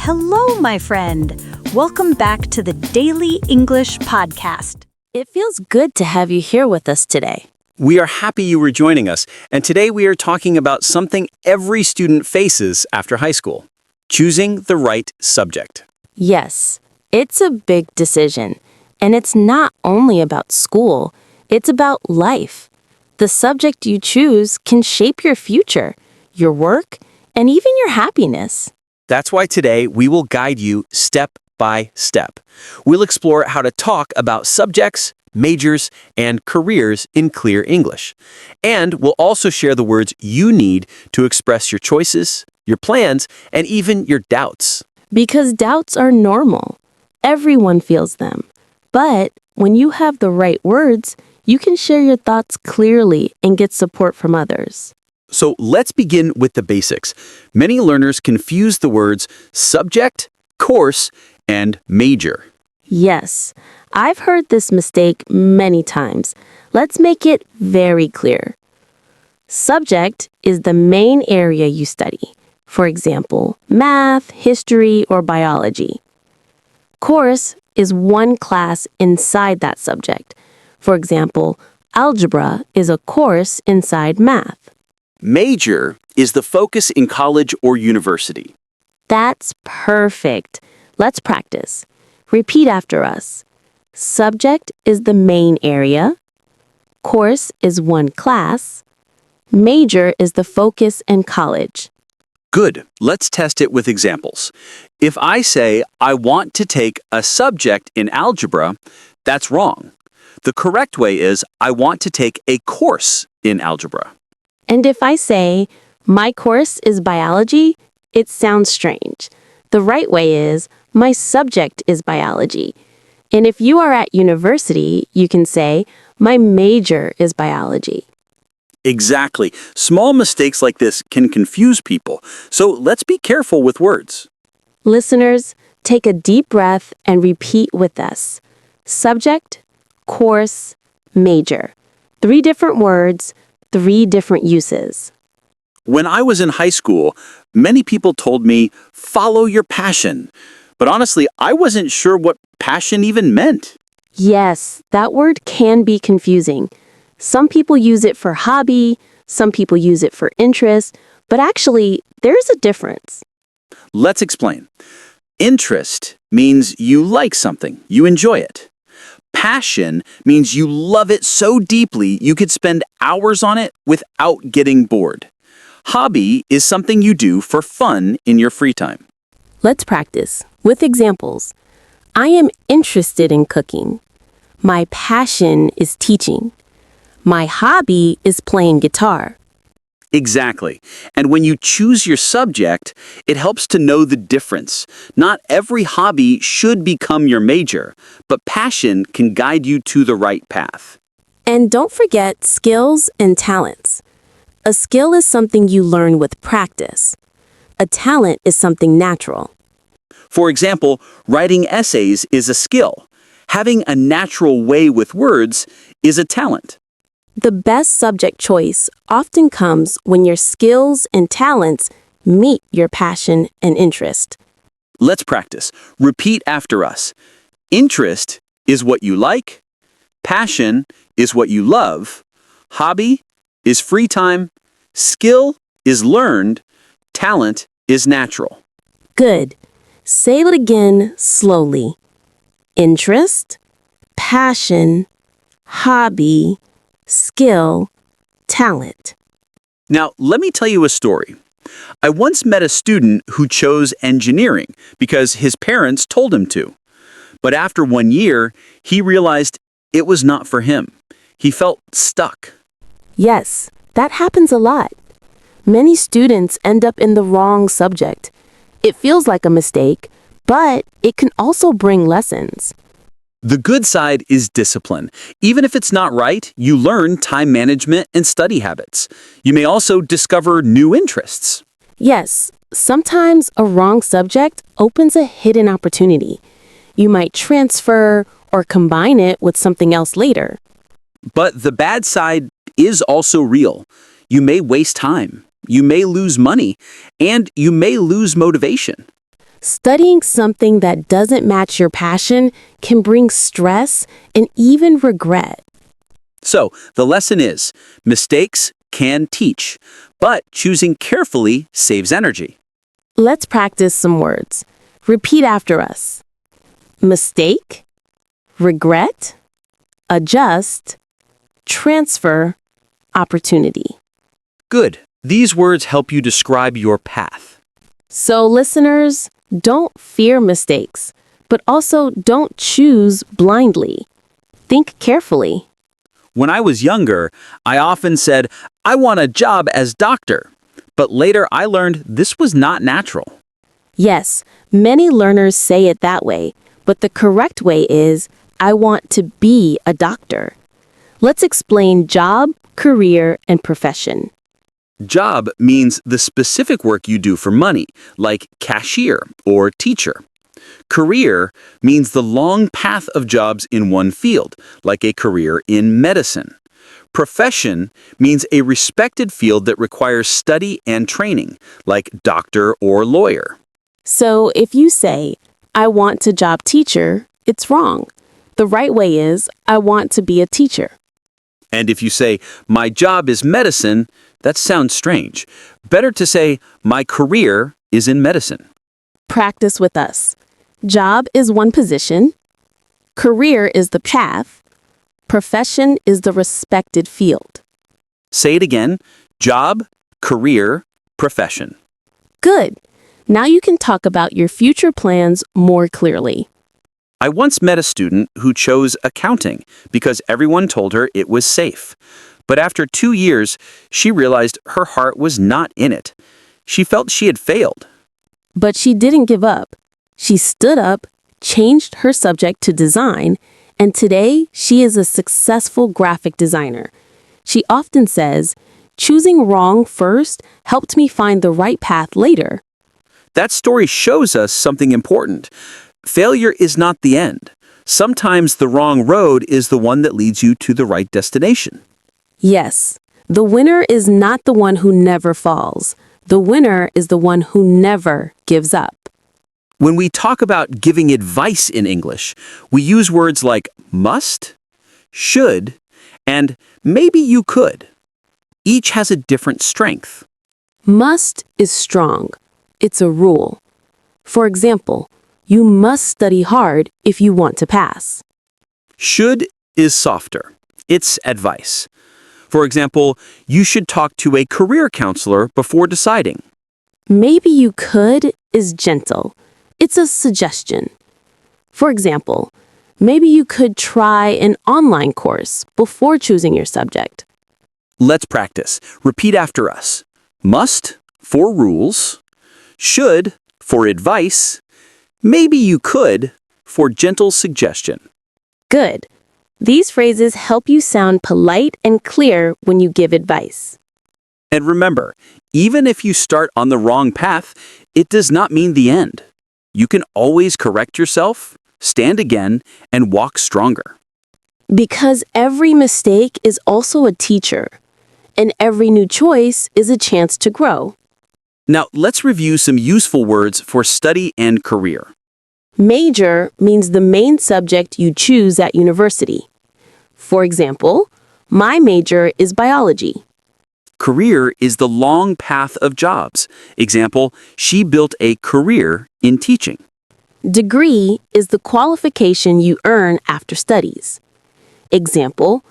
Hello, my friend. Welcome back to the Daily English Podcast. It feels good to have you here with us today. We are happy you were joining us, and today we are talking about something every student faces after high school: choosing the right subject. Yes, it's a big decision, and it's not only about school, it's about life. The subject you choose can shape your future, your work, and even your happiness. That's why today we will guide you step by step. We'll explore how to talk about subjects, majors, and careers in clear English. And we'll also share the words you need to express your choices, your plans, and even your doubts. Because doubts are normal. Everyone feels them. But when you have the right words, you can share your thoughts clearly and get support from others. So let's begin with the basics. Many learners confuse the words subject, course, and major. Yes, I've heard this mistake many times. Let's make it very clear. Subject is the main area you study. For example, math, history, or biology. Course is one class inside that subject. For example, algebra is a course inside math. Major is the focus in college or university. That's perfect. Let's practice. Repeat after us. Subject is the main area. Course is one class. Major is the focus in college. Good. Let's test it with examples. If I say I want to take a subject in algebra, that's wrong. The correct way is I want to take a course in algebra. And if I say, my course is biology, it sounds strange. The right way is, my subject is biology. And if you are at university, you can say, my major is biology. Exactly. Small mistakes like this can confuse people, so let's be careful with words. Listeners, take a deep breath and repeat with us. Subject, course, major. 3 different words, 3 different uses. When I was in high school, many people told me, follow your passion. But honestly, I wasn't sure what passion even meant. Yes, that word can be confusing. Some people use it for hobby, some people use it for interest, but actually, there's a difference. Let's explain. Interest means you like something, you enjoy it. Passion means you love it so deeply you could spend hours on it without getting bored. Hobby is something you do for fun in your free time. Let's practice with examples. I am interested in cooking. My passion is teaching. My hobby is playing guitar. Exactly. And when you choose your subject, it helps to know the difference. Not every hobby should become your major, but passion can guide you to the right path. And don't forget skills and talents. A skill is something you learn with practice. A talent is something natural. For example, writing essays is a skill. Having a natural way with words is a talent. The best subject choice often comes when your skills and talents meet your passion and interest. Let's practice. Repeat after us. Interest is what you like. Passion is what you love. Hobby is free time. Skill is learned. Talent is natural. Good. Say it again slowly. Interest, passion, hobby, skill, talent. Now, let me tell you a story. I once met a student who chose engineering because his parents told him to. But after 1 year, he realized it was not for him. He felt stuck. Yes, that happens a lot. Many students end up in the wrong subject. It feels like a mistake, but it can also bring lessons. The good side is discipline. Even if it's not right, you learn time management and study habits. You may also discover new interests. Yes, sometimes a wrong subject opens a hidden opportunity. You might transfer or combine it with something else later. But the bad side is also real. You may waste time, you may lose money, and you may lose motivation. Studying something that doesn't match your passion can bring stress and even regret. So, the lesson is, mistakes can teach, but choosing carefully saves energy. Let's practice some words. Repeat after us. Mistake, regret, adjust, transfer, opportunity. Good. These words help you describe your path. So, listeners, don't fear mistakes, but also don't choose blindly. Think carefully. When I was younger, I often said, I want a job as doctor. But later I learned this was not natural. Yes, many learners say it that way, but the correct way is, I want to be a doctor. Let's explain job, career, and profession. Job means the specific work you do for money, like cashier or teacher. Career means the long path of jobs in one field, like a career in medicine. Profession means a respected field that requires study and training, like doctor or lawyer. So if you say, I want to job teacher, it's wrong. The right way is, I want to be a teacher. And if you say, my job is medicine, that sounds strange. Better to say, my career is in medicine. Practice with us. Job is one position. Career is the path. Profession is the respected field. Say it again. Job, career, profession. Good. Now you can talk about your future plans more clearly. I once met a student who chose accounting because everyone told her it was safe. But after 2 years, she realized her heart was not in it. She felt she had failed. But she didn't give up. She stood up, changed her subject to design, and today she is a successful graphic designer. She often says, choosing wrong first helped me find the right path later. That story shows us something important. Failure is not the end. Sometimes the wrong road is the one that leads you to the right destination. Yes, the winner is not the one who never falls. The winner is the one who never gives up. When we talk about giving advice in English, we use words like must, should, and maybe you could. Each has a different strength. Must is strong. It's a rule. For example, you must study hard if you want to pass. Should is softer. It's advice. For example, you should talk to a career counselor before deciding. Maybe you could is gentle. It's a suggestion. For example, maybe you could try an online course before choosing your subject. Let's practice. Repeat after us. Must for rules, should for advice, maybe you could for gentle suggestion. Good. These phrases help you sound polite and clear when you give advice. And remember, even if you start on the wrong path, it does not mean the end. You can always correct yourself, stand again, and walk stronger. Because every mistake is also a teacher, and every new choice is a chance to grow. Now, let's review some useful words for study and career. Major means the main subject you choose at university. For example, my major is biology. Career is the long path of jobs. Example, she built a career in teaching. Degree is the qualification you earn after studies. Example,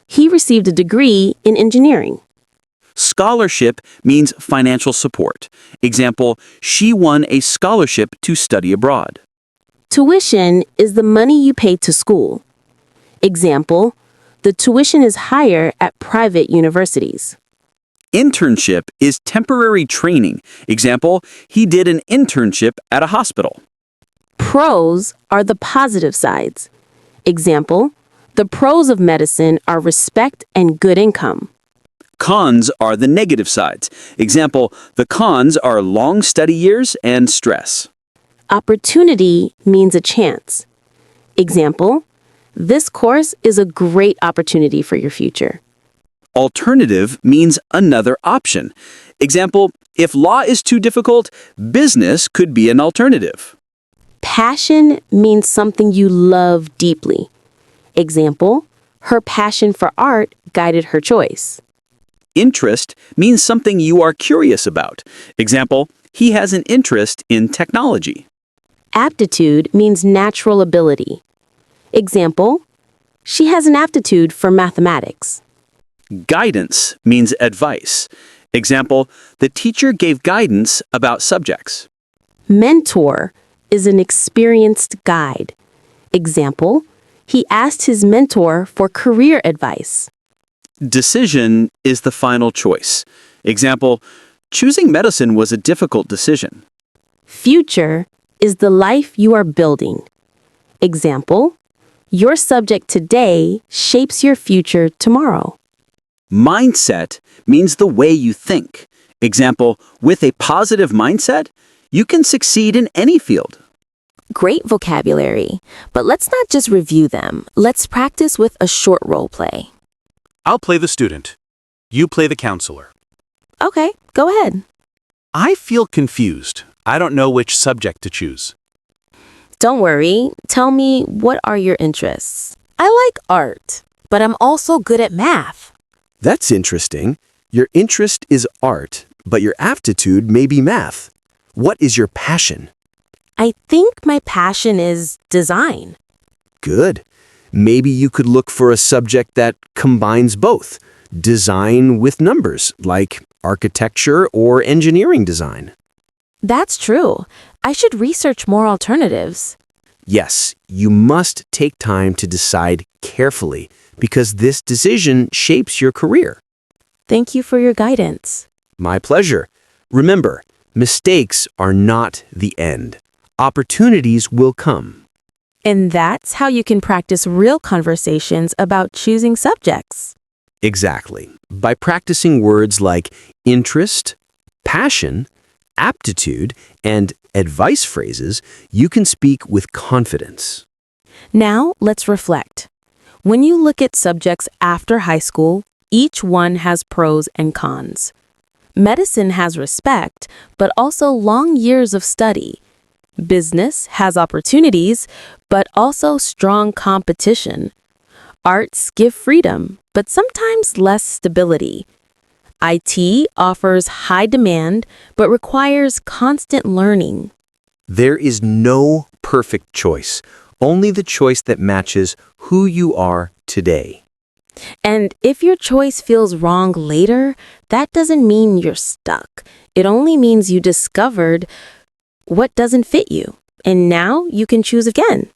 he received a degree in engineering. Scholarship means financial support. Example, she won a scholarship to study abroad. Tuition is the money you pay to school. Example, the tuition is higher at private universities. Internship is temporary training. Example, he did an internship at a hospital. Pros are the positive sides. Example, the pros of medicine are respect and good income. Cons are the negative sides. Example, the cons are long study years and stress. Opportunity means a chance. Example, this course is a great opportunity for your future. Alternative means another option. Example, if law is too difficult, business could be an alternative. Passion means something you love deeply. Example, her passion for art guided her choice. Interest means something you are curious about. Example, he has an interest in technology. Aptitude means natural ability. Example, she has an aptitude for mathematics. Guidance means advice. Example, the teacher gave guidance about subjects. Mentor is an experienced guide. Example, he asked his mentor for career advice. Decision is the final choice. Example, choosing medicine was a difficult decision. Future is the life you are building. Example, your subject today shapes your future tomorrow. Mindset means the way you think. Example, with a positive mindset, you can succeed in any field. Great vocabulary, but let's not just review them. Let's practice with a short role play. I'll play the student. You play the counselor. Okay, go ahead. I feel confused. I don't know which subject to choose. Don't worry. Tell me, what are your interests? I like art, but I'm also good at math. That's interesting. Your interest is art, but your aptitude may be math. What is your passion? I think my passion is design. Good. Maybe you could look for a subject that combines both. Design with numbers, like architecture or engineering design. That's true. I should research more alternatives. Yes, you must take time to decide carefully because this decision shapes your career. Thank you for your guidance. My pleasure. Remember, mistakes are not the end. Opportunities will come. And that's how you can practice real conversations about choosing subjects. Exactly. By practicing words like interest, passion, aptitude, and advice phrases, you can speak with confidence. Now, let's reflect. When you look at subjects after high school, each one has pros and cons. Medicine has respect, but also long years of study. Business has opportunities, but also strong competition. Arts give freedom, but sometimes less stability. IT offers high demand, but requires constant learning. There is no perfect choice, only the choice that matches who you are today. And if your choice feels wrong later, that doesn't mean you're stuck. It only means you discovered what doesn't fit you, and now you can choose again.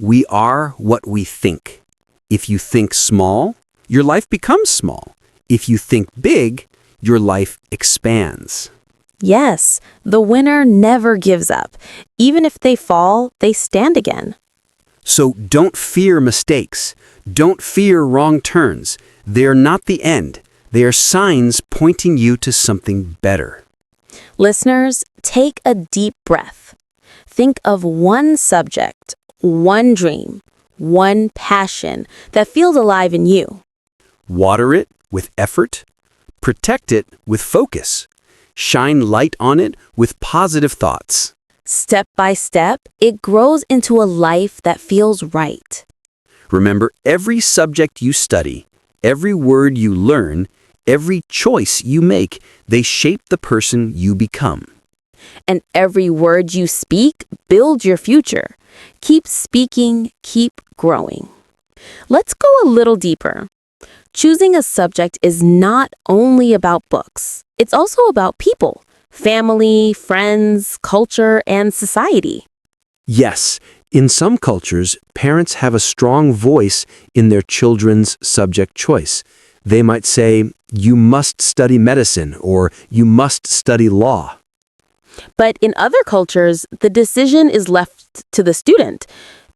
We are what we think. If you think small, your life becomes small. If you think big, your life expands. Yes, the winner never gives up. Even if they fall, they stand again. So don't fear mistakes. Don't fear wrong turns. They are not the end. They are signs pointing you to something better. Listeners, take a deep breath. Think of one subject, one dream, one passion that feels alive in you. Water it with effort. Protect it with focus. Shine light on it with positive thoughts. Step by step, it grows into a life that feels right. Remember, every subject you study, every word you learn, every choice you make, they shape the person you become. And every word you speak builds your future. Keep speaking, keep growing. Let's go a little deeper. Choosing a subject is not only about books. It's also about people, family, friends, culture, and society. Yes, in some cultures, parents have a strong voice in their children's subject choice. They might say, you must study medicine or you must study law. But in other cultures, the decision is left to the student.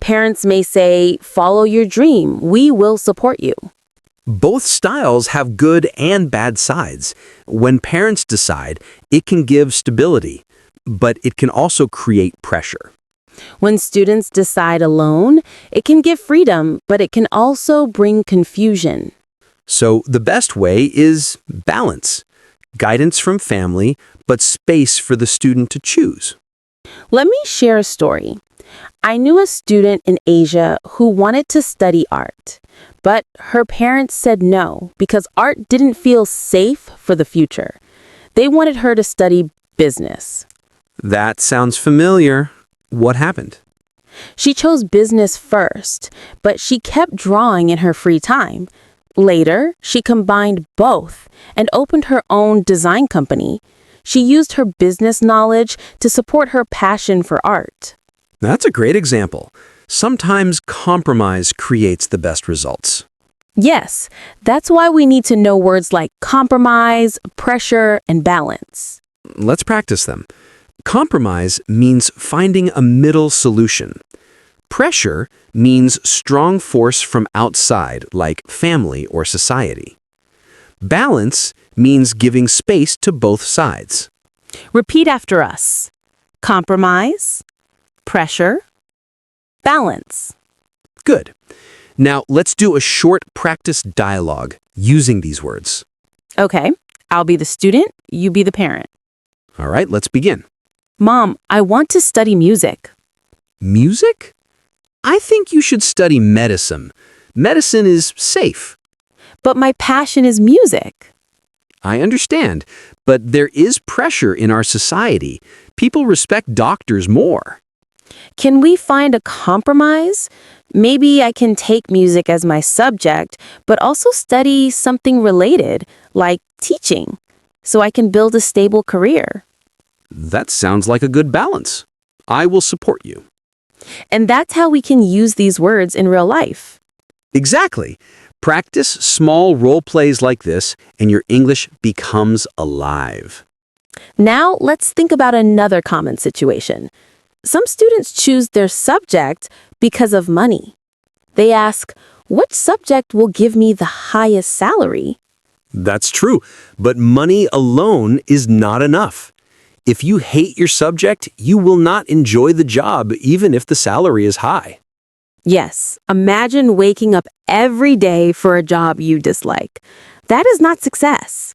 Parents may say, follow your dream. We will support you. Both styles have good and bad sides. When parents decide, it can give stability, but it can also create pressure. When students decide alone, it can give freedom, but it can also bring confusion. So the best way is balance. guidance from family, but space for the student to choose. Let me share a story. I knew a student in Asia who wanted to study art, but her parents said no because art didn't feel safe for the future. They wanted her to study business. That sounds familiar. What happened? She chose business first, but she kept drawing in her free time. Later, she combined both and opened her own design company. She used her business knowledge to support her passion for art. That's a great example. Sometimes compromise creates the best results. Yes, that's why we need to know words like compromise, pressure, and balance. Let's practice them. Compromise means finding a middle solution. Pressure means strong force from outside, like family or society. Balance means giving space to both sides. Repeat after us. Compromise, pressure, balance. Good. Now let's do a short practice dialogue using these words. Okay, I'll be the student, you be the parent. All right, let's begin. Mom, I want to study music. Music? I think you should study medicine. Medicine is safe. But my passion is music. I understand, but there is pressure in our society. People respect doctors more. Can we find a compromise? Maybe I can take music as my subject, but also study something related, like teaching, so I can build a stable career. That sounds like a good balance. I will support you. And that's how we can use these words in real life. Exactly. Practice small role plays like this, and your English becomes alive. Now, let's think about another common situation. Some students choose their subject because of money. They ask, what subject will give me the highest salary? That's true, but money alone is not enough. If you hate your subject, you will not enjoy the job, even if the salary is high. Yes, imagine waking up every day for a job you dislike. That is not success.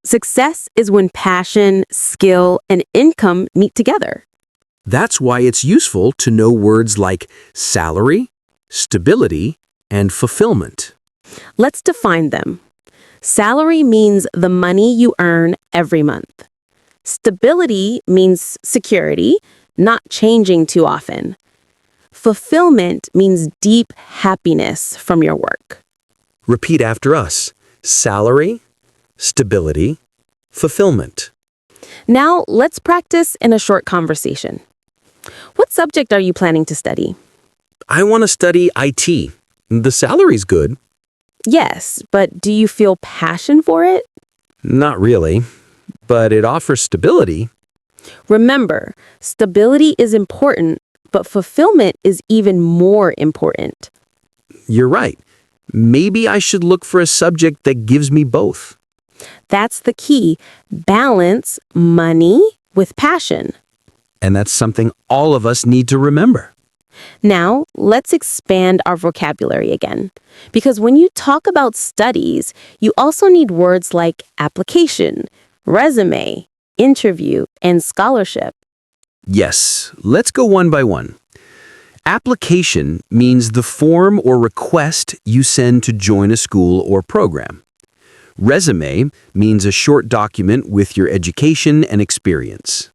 Success is when passion, skill, and income meet together. That's why it's useful to know words like salary, stability, and fulfillment. Let's define them. Salary means the money you earn every month. Stability means security, not changing too often. Fulfillment means deep happiness from your work. Repeat after us. Salary, stability, fulfillment. Now, let's practice in a short conversation. What subject are you planning to study? I want to study IT. The salary's good. Yes, but do you feel passion for it? Not really, but it offers stability. Remember, stability is important, but fulfillment is even more important. You're right. Maybe I should look for a subject that gives me both. That's the key. Balance money with passion. And that's something all of us need to remember. Now, let's expand our vocabulary again. Because when you talk about studies, you also need words like application, resume, interview, and scholarship. Yes, let's go one by one. Application means the form or request you send to join a school or program. Resume means a short document with your education and experience.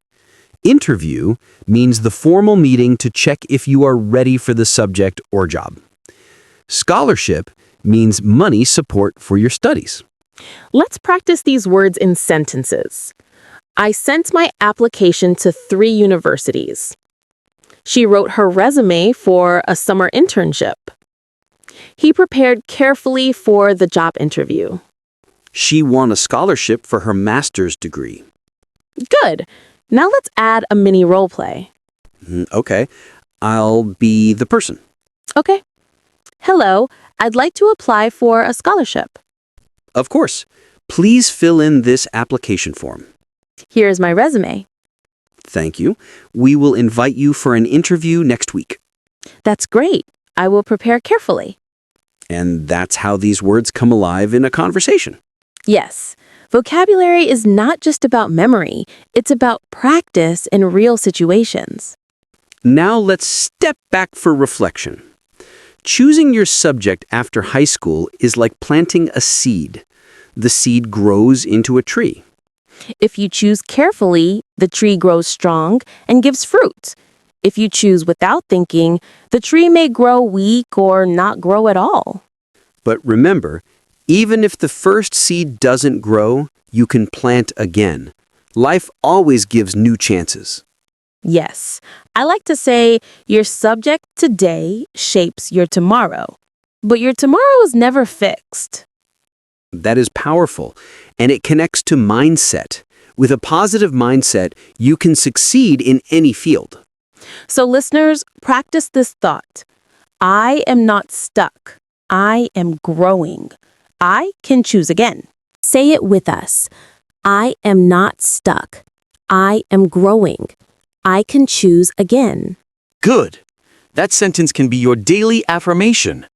Interview means the formal meeting to check if you are ready for the subject or job. Scholarship means money support for your studies. Let's practice these words in sentences. I sent my application to 3 universities. She wrote her resume for a summer internship. He prepared carefully for the job interview. She won a scholarship for her master's degree. Good. Now let's add a mini role play. Okay, I'll be the person. Okay. Hello, I'd like to apply for a scholarship. Of course. Please fill in this application form. Here's my resume. Thank you. We will invite you for an interview next week. That's great. I will prepare carefully. And that's how these words come alive in a conversation. Yes, vocabulary is not just about memory, it's about practice in real situations. Now let's step back for reflection. Choosing your subject after high school is like planting a seed. The seed grows into a tree. If you choose carefully, the tree grows strong and gives fruit. If you choose without thinking, the tree may grow weak or not grow at all. But remember, even if the first seed doesn't grow, you can plant again. Life always gives new chances. Yes, I like to say your subject today shapes your tomorrow, but your tomorrow is never fixed. That is powerful, and it connects to mindset. With a positive mindset, you can succeed in any field. So listeners, practice this thought. I am not stuck. I am growing. I can choose again. Say it with us. I am not stuck. I am growing. I can choose again. Good. That sentence can be your daily affirmation.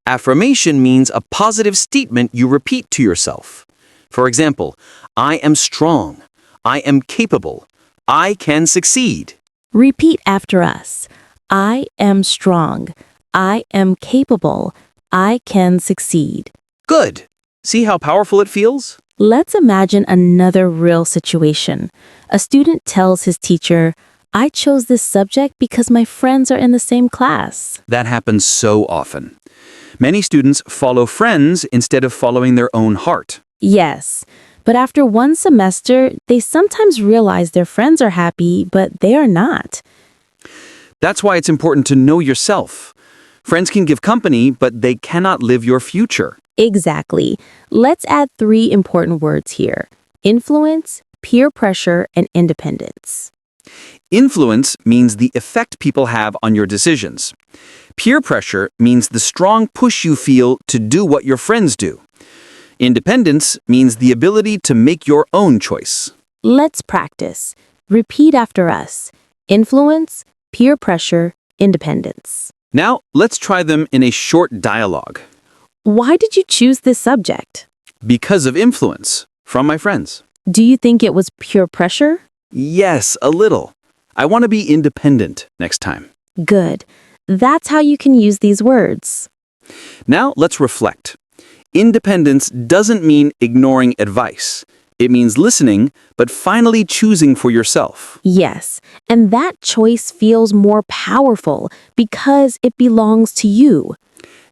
Affirmation means a positive statement you repeat to yourself. For example, I am strong. I am capable. I can succeed. Repeat after us. I am strong. I am capable. I can succeed. Good. See how powerful it feels? Let's imagine another real situation. A student tells his teacher, I chose this subject because my friends are in the same class. That happens so often. Many students follow friends instead of following their own heart. Yes, but after one semester, they sometimes realize their friends are happy, but they are not. That's why it's important to know yourself. Friends can give company, but they cannot live your future. Exactly. Let's add 3 important words here: influence, peer pressure, and independence. Influence means the effect people have on your decisions. Peer pressure means the strong push you feel to do what your friends do. Independence means the ability to make your own choice. Let's practice. Repeat after us. Influence, peer pressure, independence. Now, let's try them in a short dialogue. Why did you choose this subject? Because of influence from my friends. Do you think it was pure pressure? Yes, a little. I want to be independent next time. Good. That's how you can use these words. Now, let's reflect. Independence doesn't mean ignoring advice. It means listening, but finally choosing for yourself. Yes, and that choice feels more powerful because it belongs to you.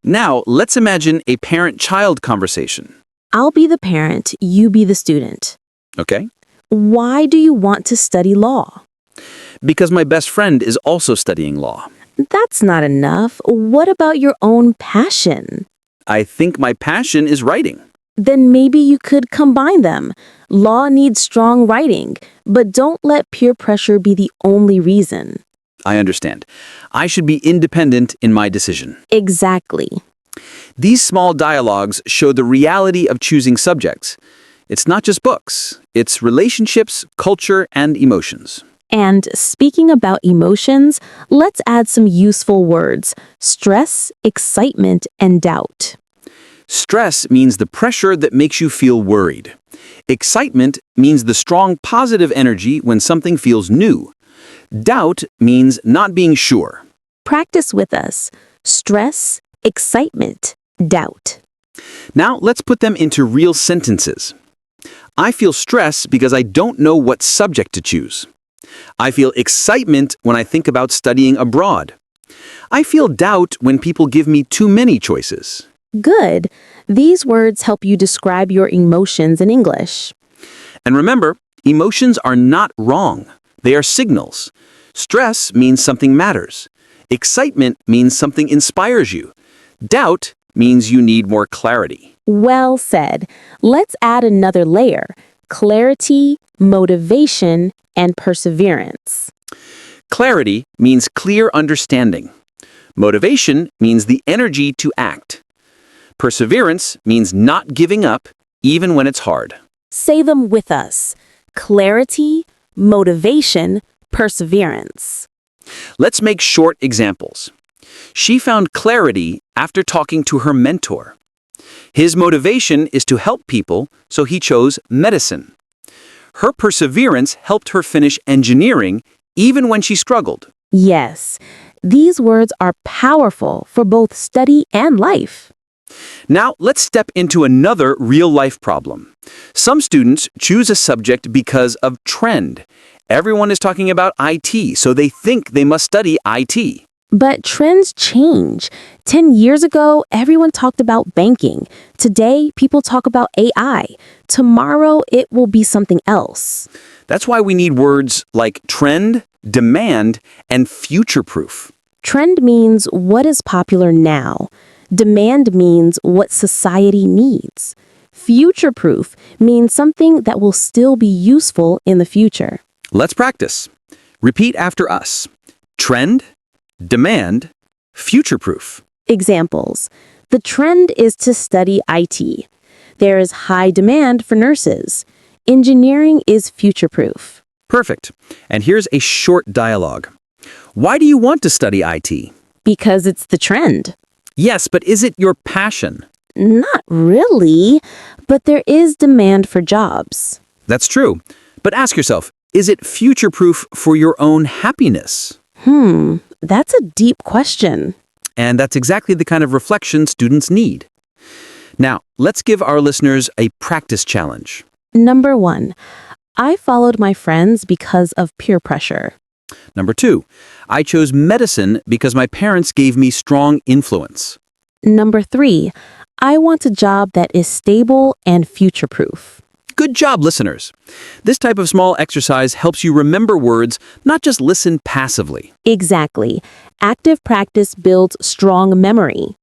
Now, let's imagine a parent-child conversation. I'll be the parent, you be the student. Okay? Why do you want to study law? Because my best friend is also studying law. That's not enough. What about your own passion? I think my passion is writing. Then maybe you could combine them. Law needs strong writing, but don't let peer pressure be the only reason. I understand. I should be independent in my decision. Exactly. These small dialogues show the reality of choosing subjects. It's not just books. It's relationships, culture, and emotions. And speaking about emotions, let's add some useful words: stress, excitement, and doubt. Stress means the pressure that makes you feel worried. Excitement means the strong positive energy when something feels new. Doubt means not being sure. Practice with us. Stress, excitement, doubt. Now let's put them into real sentences. I feel stress because I don't know what subject to choose. I feel excitement when I think about studying abroad. I feel doubt when people give me too many choices. Good. These words help you describe your emotions in English. And remember, emotions are not wrong. They are signals. Stress means something matters. Excitement means something inspires you. Doubt means you need more clarity. Well said. Let's add another layer: clarity, motivation, and perseverance. Clarity means clear understanding. Motivation means the energy to act. Perseverance means not giving up, even when it's hard. Say them with us: clarity, motivation, perseverance. Let's make short examples. She found clarity after talking to her mentor. His motivation is to help people, so he chose medicine. Her perseverance helped her finish engineering even when she struggled. Yes, these words are powerful for both study and life. Now, let's step into another real-life problem. Some students choose a subject because of trend. Everyone is talking about IT, so they think they must study IT. But trends change. 10 years ago, everyone talked about banking. Today, people talk about AI. Tomorrow, it will be something else. That's why we need words like trend, demand, and future-proof. Trend means what is popular now. Demand means what society needs. Future-proof means something that will still be useful in the future. Let's practice. Repeat after us. Trend, demand, future-proof. Examples. The trend is to study IT. There is high demand for nurses. Engineering is future-proof. Perfect. And here's a short dialogue. Why do you want to study IT? Because it's the trend. Yes, but is it your passion? Not really, but there is demand for jobs. That's true. But ask yourself, is it future-proof for your own happiness? That's a deep question. And that's exactly the kind of reflection students need. Now, let's give our listeners a practice challenge. Number 1, I followed my friends because of peer pressure. Number 2, I chose medicine because my parents gave me strong influence. Number 3, I want a job that is stable and future-proof. Good job, listeners. This type of small exercise helps you remember words, not just listen passively. Exactly. Active practice builds strong memory.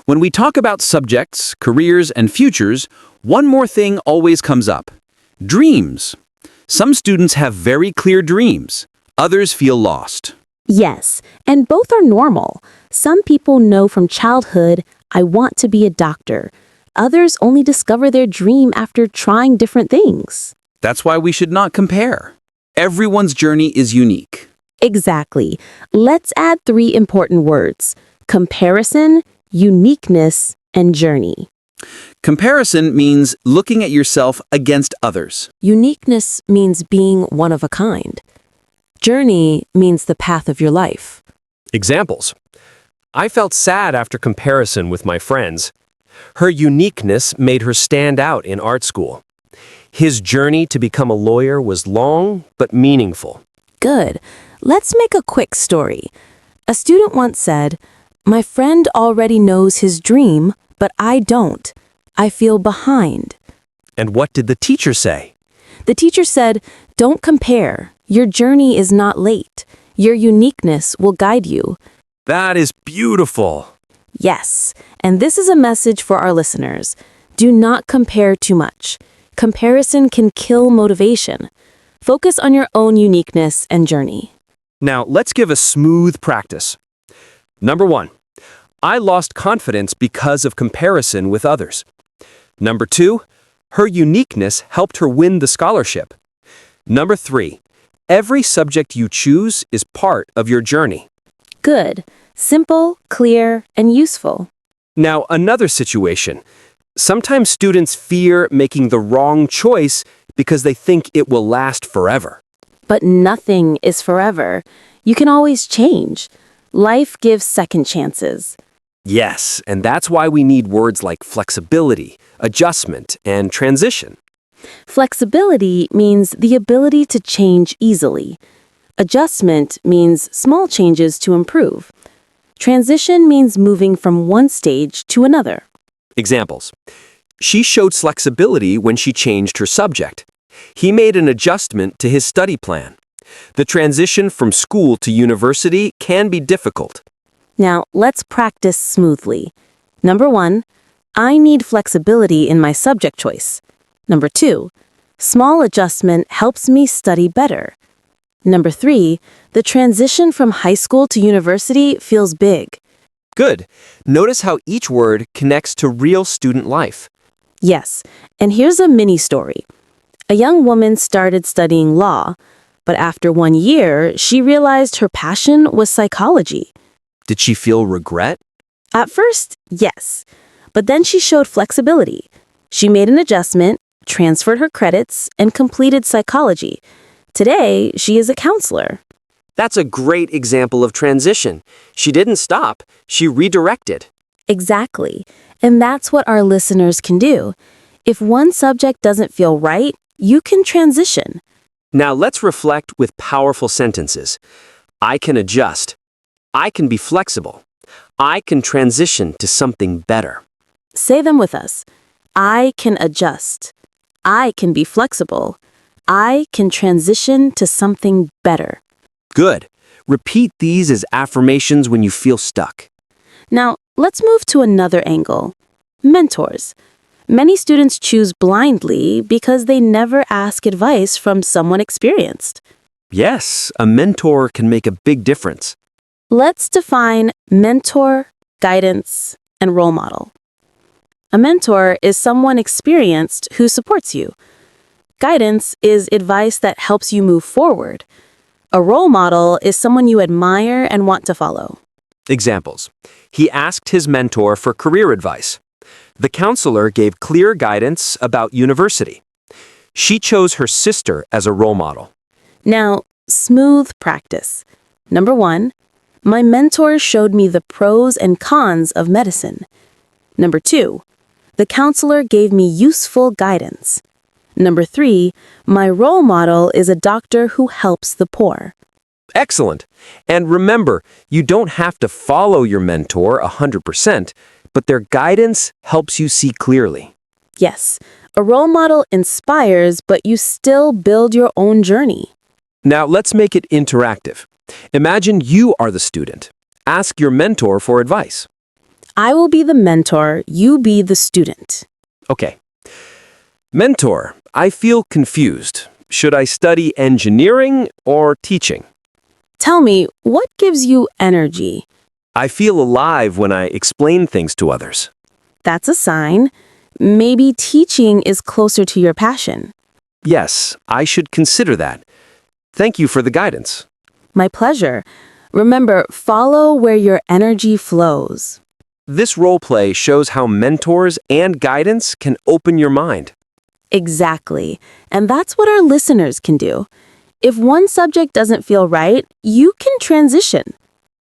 When we talk about subjects, careers, and futures, one more thing always comes up. Dreams. Some students have very clear dreams. Others feel lost. Yes, and both are normal. Some people know from childhood, I want to be a doctor. Others only discover their dream after trying different things. That's why we should not compare. Everyone's journey is unique. Exactly. Let's add 3 important words: comparison, uniqueness, and journey. Comparison means looking at yourself against others. Uniqueness means being one of a kind. Journey means the path of your life. Examples. I felt sad after comparison with my friends. Her uniqueness made her stand out in art school. His journey to become a lawyer was long but meaningful. Good. Let's make a quick story. A student once said, "My friend already knows his dream, but I don't. I feel behind." And what did the teacher say? The teacher said, "Don't compare. Your journey is not late. Your uniqueness will guide you." That is beautiful. Yes, and this is a message for our listeners. Do not compare too much. Comparison can kill motivation. Focus on your own uniqueness and journey. Now, let's give a smooth practice. Number 1, I lost confidence because of comparison with others. Number 2, her uniqueness helped her win the scholarship. Number 3, every subject you choose is part of your journey. Good. Simple, clear, and useful. Now, another situation. Sometimes students fear making the wrong choice because they think it will last forever. But nothing is forever. You can always change. Life gives second chances. Yes, and that's why we need words like flexibility, adjustment, and transition. Flexibility means the ability to change easily. Adjustment means small changes to improve. Transition means moving from one stage to another. Examples. She showed flexibility when she changed her subject. He made an adjustment to his study plan. The transition from school to university can be difficult. Now, let's practice smoothly. Number 1, I need flexibility in my subject choice. Number 2, small adjustment helps me study better. Number 3, the transition from high school to university feels big. Good. Notice how each word connects to real student life. Yes, and here's a mini story. A young woman started studying law, but after 1 year, she realized her passion was psychology. Did she feel regret? At first, yes, But then she showed flexibility. She made an adjustment, transferred her credits, and completed psychology. Today, she is a counselor. That's a great example of transition. She didn't stop, she redirected. Exactly. And that's what our listeners can do. If one subject doesn't feel right, you can transition. Now let's reflect with powerful sentences. I can adjust. I can be flexible. I can transition to something better. Say them with us. I can adjust. I can be flexible. I can transition to something better. Good. Repeat these as affirmations when you feel stuck. Now, let's move to another angle. Mentors. Many students choose blindly because they never ask advice from someone experienced. Yes, a mentor can make a big difference. Let's define mentor, guidance, and role model. A mentor is someone experienced who supports you. Guidance is advice that helps you move forward. A role model is someone you admire and want to follow. Examples. He asked his mentor for career advice. The counselor gave clear guidance about university. She chose her sister as a role model. Now, smooth practice. Number 1, my mentor showed me the pros and cons of medicine. Number 2, the counselor gave me useful guidance. Number 3, my role model is a doctor who helps the poor. Excellent. And remember, you don't have to follow your mentor 100%, but their guidance helps you see clearly. Yes, a role model inspires, but you still build your own journey. Now let's make it interactive. Imagine you are the student. Ask your mentor for advice. I will be the mentor, you be the student. Okay. Mentor, I feel confused. Should I study engineering or teaching? Tell me, what gives you energy? I feel alive when I explain things to others. That's a sign. Maybe teaching is closer to your passion. Yes, I should consider that. Thank you for the guidance. My pleasure. Remember, follow where your energy flows. This role play shows how mentors and guidance can open your mind. Exactly. And that's what our listeners can do. If one subject doesn't feel right, you can transition.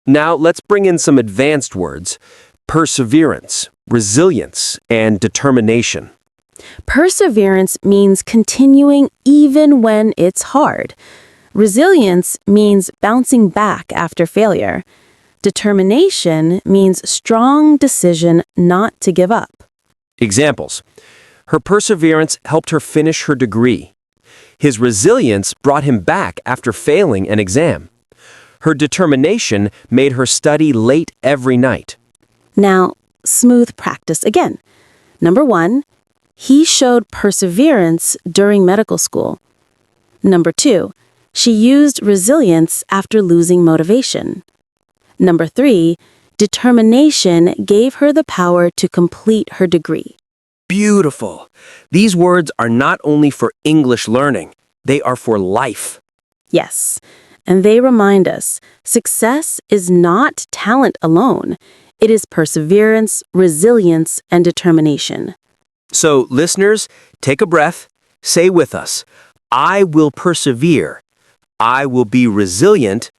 Now let's bring in some advanced words. Perseverance, resilience, and determination. Perseverance means continuing even when it's hard. Resilience means bouncing back after failure. Determination means strong decision not to give up. Examples. Her perseverance helped her finish her degree. His resilience brought him back after failing an exam. Her determination made her study late every night. Now, smooth practice again. Number 1, he showed perseverance during medical school. Number 2, she used resilience after losing motivation. Number 3, determination gave her the power to complete her degree. Beautiful. These words are not only for English learning, they are for life. Yes, and they remind us success is not talent alone. It is perseverance, resilience, and determination. So, listeners, take a breath, say with us, I will persevere, I will be resilient,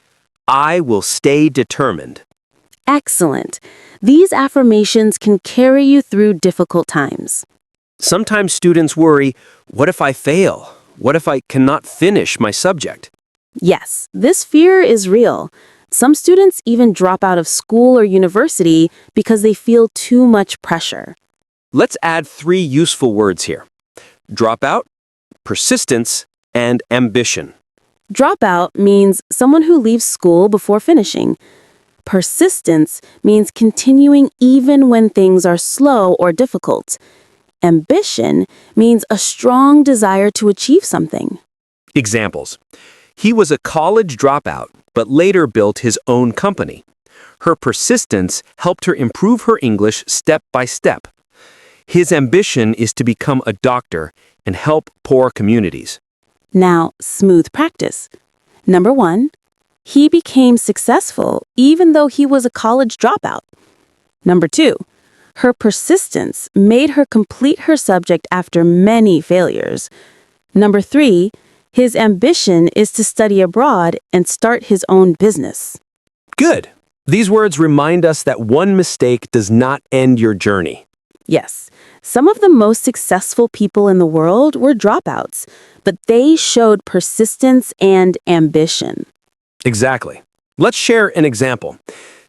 I will stay determined. Excellent. These affirmations can carry you through difficult times. Sometimes students worry, what if I fail? What if I cannot finish my subject? Yes, this fear is real. Some students even drop out of school or university because they feel too much pressure. Let's add 3 useful words here. Dropout, persistence, and ambition. Dropout means someone who leaves school before finishing. Persistence means continuing even when things are slow or difficult. Ambition means a strong desire to achieve something. Examples. He was a college dropout, but later built his own company. Her persistence helped her improve her English step by step. His ambition is to become a doctor and help poor communities. Now, smooth practice. Number 1, he became successful even though he was a college dropout. Number 2, Her persistence made her complete her subject after many failures. Number 3, his ambition is to study abroad and start his own business. Good. These words remind us that one mistake does not end your journey. Yes, some of the most successful people in the world were dropouts, but they showed persistence and ambition. Exactly. Let's share an example.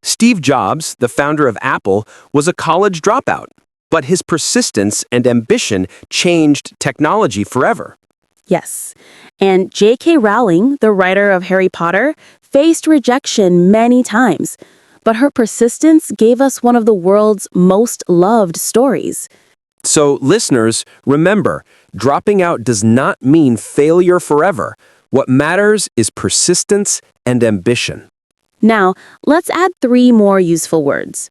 Steve Jobs, the founder of Apple, was a college dropout, but his persistence and ambition changed technology forever. Yes, and J.K. Rowling, the writer of Harry Potter, faced rejection many times, but her persistence gave us one of the world's most loved stories. So, listeners, remember, dropping out does not mean failure forever. What matters is persistence and ambition. Now, let's add 3 more useful words: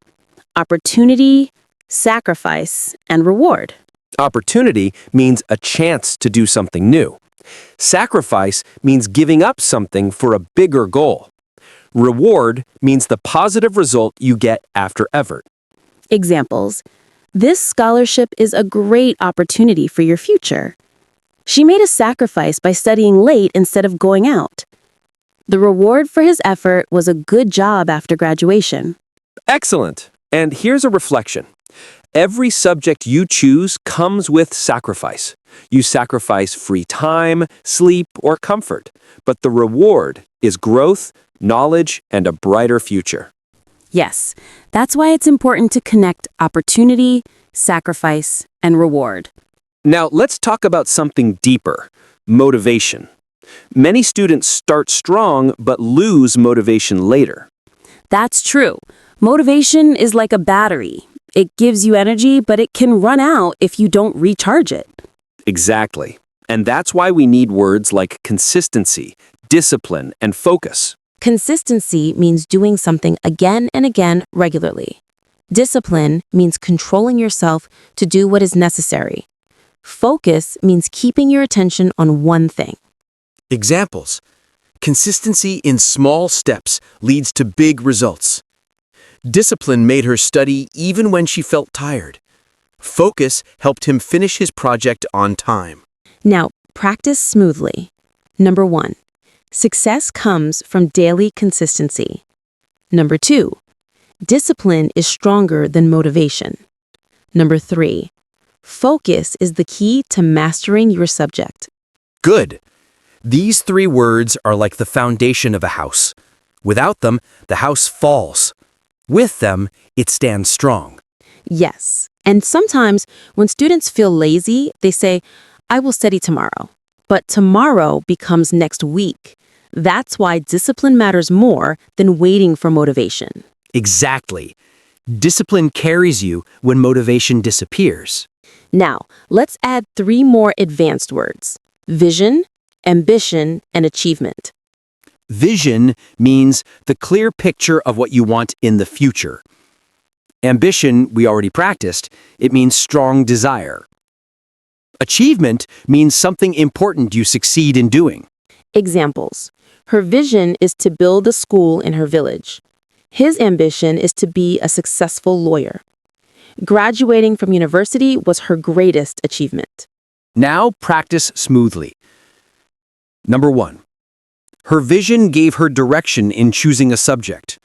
opportunity, sacrifice, and reward. Opportunity means a chance to do something new. Sacrifice means giving up something for a bigger goal. Reward means the positive result you get after effort. Examples: this scholarship is a great opportunity for your future. She made a sacrifice by studying late instead of going out. The reward for his effort was a good job after graduation. Excellent. And here's a reflection. Every subject you choose comes with sacrifice. You sacrifice free time, sleep, or comfort. But the reward is growth, knowledge, and a brighter future. Yes, that's why it's important to connect opportunity, sacrifice, and reward. Now, let's talk about something deeper: motivation. Many students start strong but lose motivation later. That's true. Motivation is like a battery. It gives you energy, but it can run out if you don't recharge it. Exactly. And that's why we need words like consistency, discipline, and focus. Consistency means doing something again and again regularly. Discipline means controlling yourself to do what is necessary. Focus means keeping your attention on one thing. Examples. Consistency in small steps leads to big results. Discipline made her study even when she felt tired. Focus helped him finish his project on time. Now, practice smoothly. Number 1, success comes from daily consistency. Number 2, discipline is stronger than motivation. Number 3, focus is the key to mastering your subject. Good. These 3 words are like the foundation of a house. Without them, the house falls. With them, it stands strong. Yes, and sometimes when students feel lazy, they say, I will study tomorrow. But tomorrow becomes next week. That's why discipline matters more than waiting for motivation. Exactly. Discipline carries you when motivation disappears. Now, let's add 3 more advanced words: vision, ambition, and achievement. Vision means the clear picture of what you want in the future. Ambition, we already practiced. It means strong desire. Achievement means something important you succeed in doing. Examples: her vision is to build a school in her village. His ambition is to be a successful lawyer. Graduating from university was her greatest achievement. Now practice smoothly. Number 1. Her vision gave her direction in choosing a subject.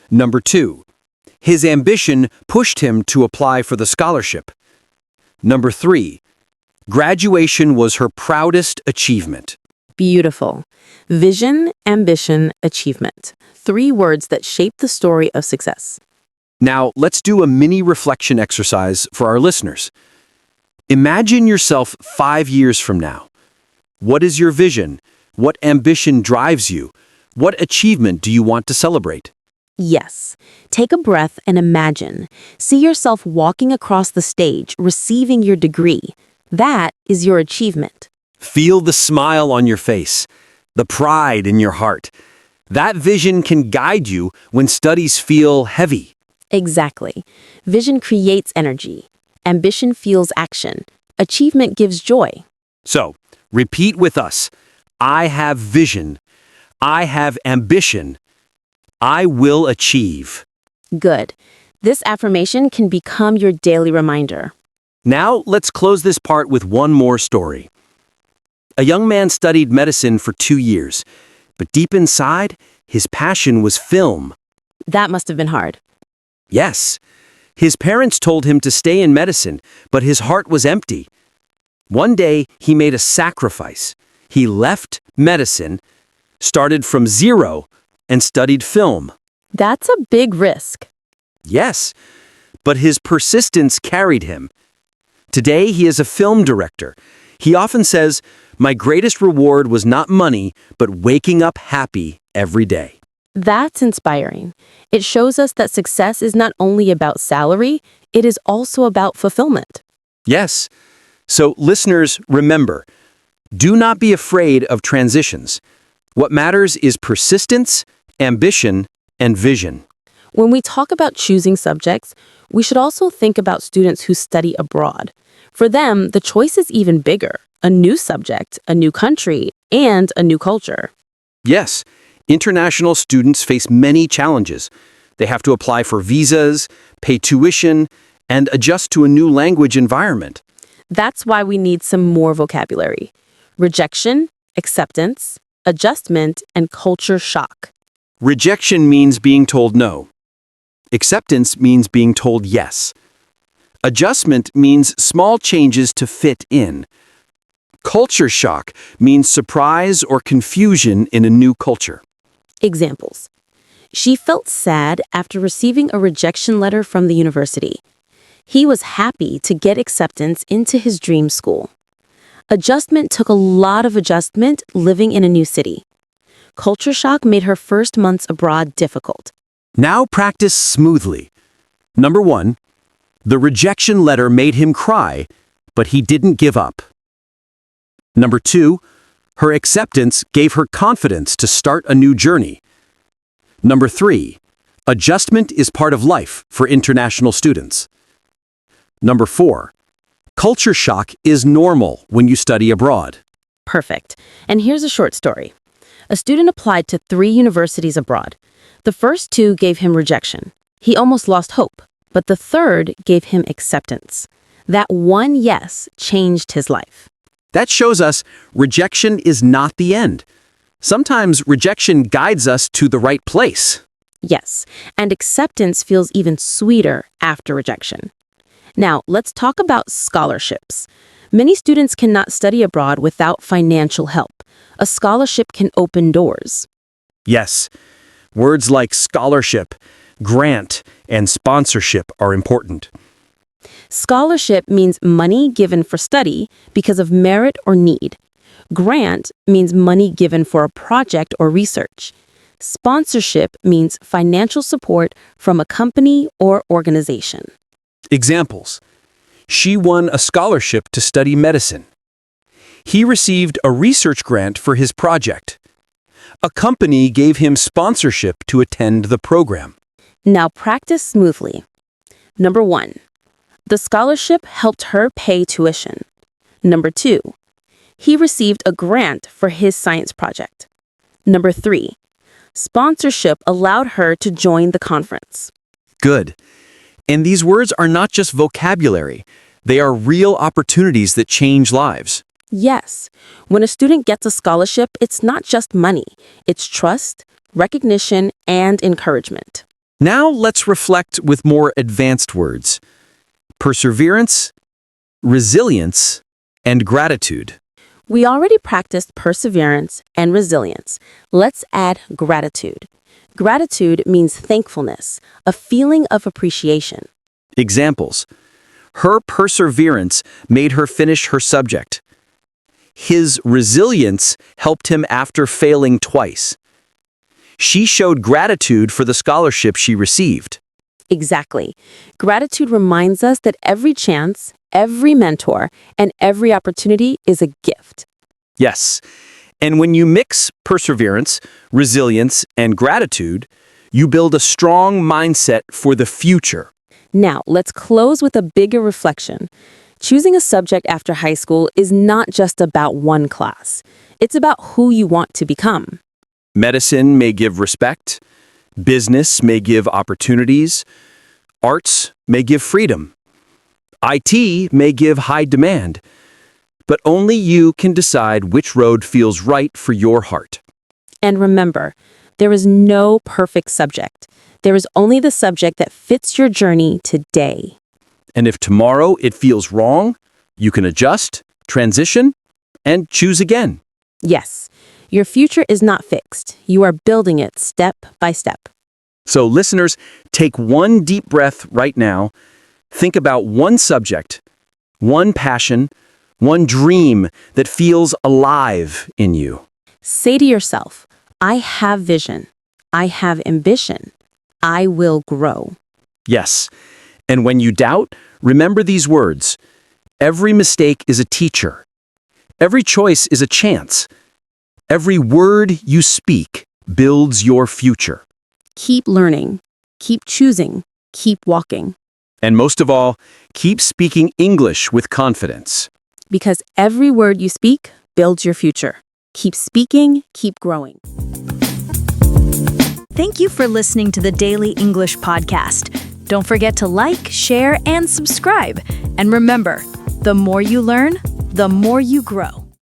Number 2. His ambition pushed him to apply for the scholarship. Number 3. Graduation was her proudest achievement. Beautiful. Vision, ambition, achievement. 3 words that shape the story of success. Now, let's do a mini reflection exercise for our listeners. Imagine yourself 5 years from now. What is your vision? What ambition drives you? What achievement do you want to celebrate? Yes. Take a breath and imagine. See yourself walking across the stage, receiving your degree. That is your achievement. Feel the smile on your face, the pride in your heart. That vision can guide you when studies feel heavy. Exactly. Vision creates energy. Ambition fuels action. Achievement gives joy. So, repeat with us. I have vision. I have ambition. I will achieve. Good. This affirmation can become your daily reminder. Now, let's close this part with one more story. A young man studied medicine for 2 years, but deep inside, his passion was film. That must have been hard. Yes, his parents told him to stay in medicine, but his heart was empty. One day, he made a sacrifice. He left medicine, started from zero, and studied film. That's a big risk. Yes, but his persistence carried him. Today, he is a film director. He often says, "My greatest reward was not money, but waking up happy every day." That's inspiring. It shows us that success is not only about salary, it is also about fulfillment. Yes. So, listeners, remember, do not be afraid of transitions. What matters is persistence, ambition, and vision. When we talk about choosing subjects, we should also think about students who study abroad. For them, the choice is even bigger: a new subject, a new country, and a new culture. Yes, international students face many challenges. They have to apply for visas, pay tuition, and adjust to a new language environment. That's why we need some more vocabulary: rejection, acceptance, adjustment, and culture shock. Rejection means being told no. Acceptance means being told yes. Adjustment means small changes to fit in. Culture shock means surprise or confusion in a new culture. Examples. She felt sad after receiving a rejection letter from the university. He was happy to get acceptance into his dream school. Adjustment took a lot of adjustment living in a new city. Culture shock made her first months abroad difficult. Now practice smoothly. Number 1, the rejection letter made him cry, but he didn't give up. Number 2, her acceptance gave her confidence to start a new journey. Number 3, adjustment is part of life for international students. Number 4, culture shock is normal when you study abroad. Perfect. And here's a short story. A student applied to 3 universities abroad. The first 2 gave him rejection. He almost lost hope, but the third gave him acceptance. That one yes changed his life. That shows us rejection is not the end. Sometimes rejection guides us to the right place. Yes, and acceptance feels even sweeter after rejection. Now, let's talk about scholarships. Many students cannot study abroad without financial help. A scholarship can open doors. Yes, words like scholarship, grant, and sponsorship are important. Scholarship means money given for study because of merit or need. Grant means money given for a project or research. Sponsorship means financial support from a company or organization. Examples. She won a scholarship to study medicine. He received a research grant for his project. A company gave him sponsorship to attend the program. Now practice smoothly. Number 1, the scholarship helped her pay tuition. Number 2, he received a grant for his science project. Number 3, sponsorship allowed her to join the conference. Good. And these words are not just vocabulary. They are real opportunities that change lives. Yes, when a student gets a scholarship, it's not just money. It's trust, recognition, and encouragement. Now let's reflect with more advanced words. Perseverance, resilience, and gratitude. We already practiced perseverance and resilience. Let's add gratitude. Gratitude means thankfulness, a feeling of appreciation. Examples. Her perseverance made her finish her subject. His resilience helped him after failing twice. She showed gratitude for the scholarship she received. Exactly. Gratitude reminds us that every chance, every mentor, and every opportunity is a gift. Yes. And when you mix perseverance, resilience, and gratitude, you build a strong mindset for the future. Now, let's close with a bigger reflection. Choosing a subject after high school is not just about one class. It's about who you want to become. Medicine may give respect. Business may give opportunities. Arts may give freedom. IT may give high demand. But only you can decide which road feels right for your heart. And remember, there is no perfect subject. There is only the subject that fits your journey today. And if tomorrow it feels wrong, you can adjust, transition, and choose again. Yes, your future is not fixed. You are building it step by step. So listeners, take one deep breath right now. Think about one subject, one passion, one dream that feels alive in you. Say to yourself, I have vision. I have ambition. I will grow. Yes. And when you doubt, remember these words. Every mistake is a teacher. Every choice is a chance. Every word you speak builds your future. Keep learning. Keep choosing. Keep walking. And most of all, keep speaking English with confidence. Because every word you speak builds your future. Keep speaking, keep growing. Thank you for listening to the Daily English Podcast. Don't forget to like, share, and subscribe. And remember, the more you learn, the more you grow.